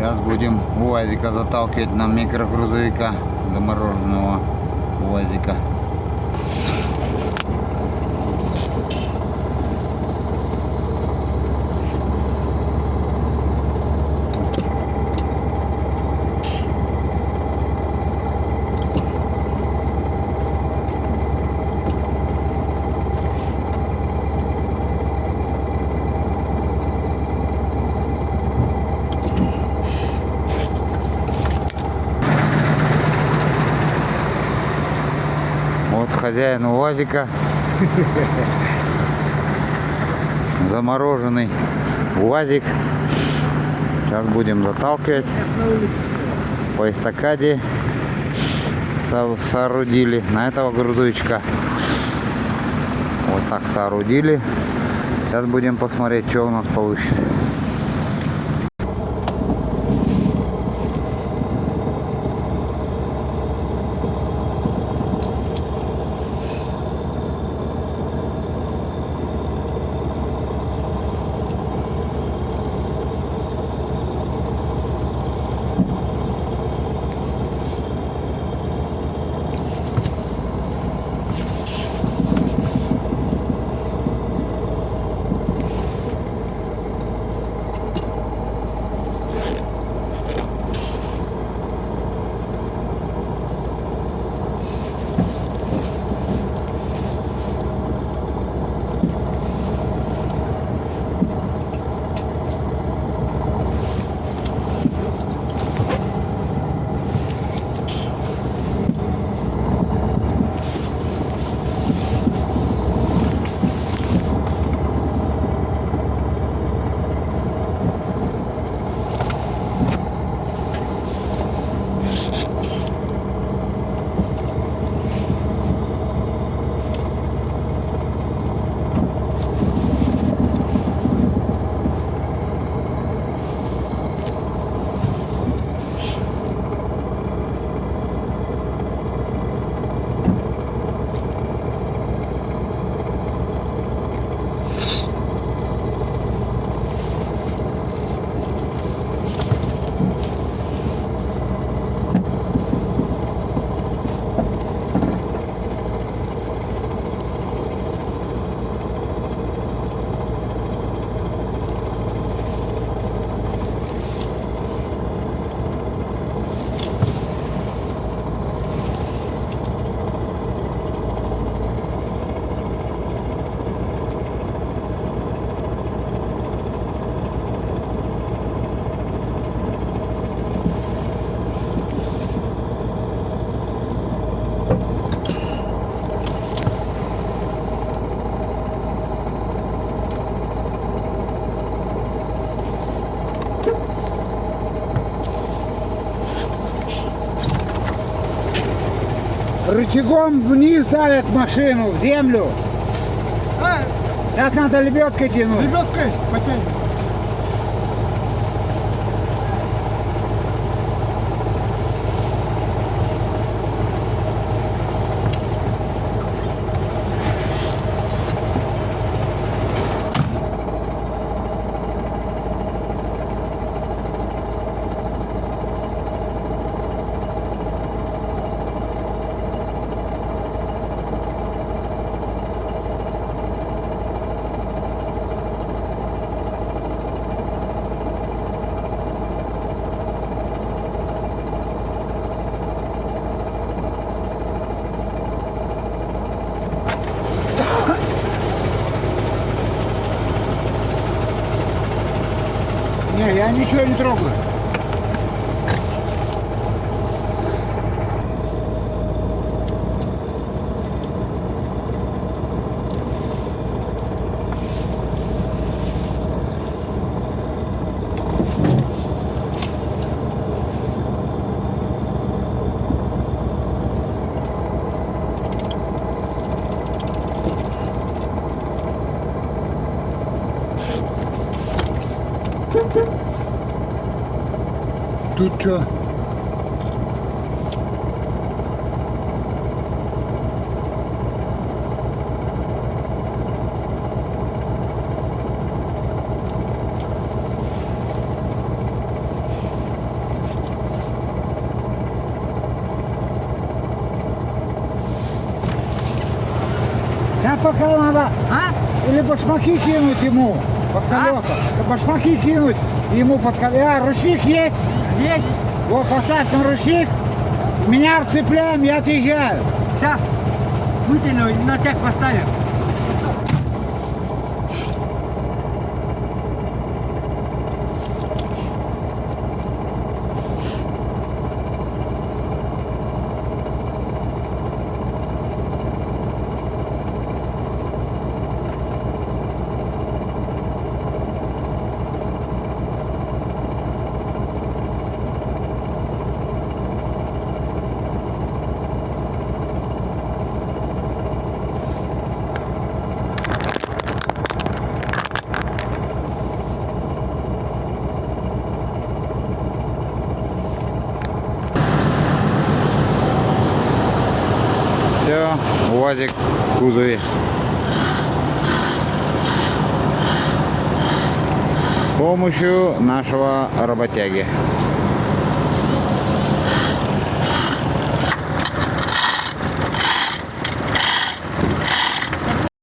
Сейчас будем УАЗика заталкивать на микрогрузовика, замороженного УАЗика. Вот хозяин УАЗика. Замороженный УАЗик. Сейчас будем заталкивать. По эстакаде соорудили на этого грузовичка. Вот так соорудили. Сейчас будем посмотреть, что у нас получится. Рычагом вниз давят машину, в землю. Сейчас надо лебедкой тянуть. Лебедкой потянем. Не, я ничего не трогаю. Тут что? пока надо. А? Или башмаки кинуть ему под колеса. Башмаки кинуть ему под колеса. Ручник есть? Есть. Вот, поставь на ручник. Меня цепляем, я отъезжаю. Сейчас вытяну и на тяг поставим. Все, УАЗик в кузове. С помощью нашего работяги.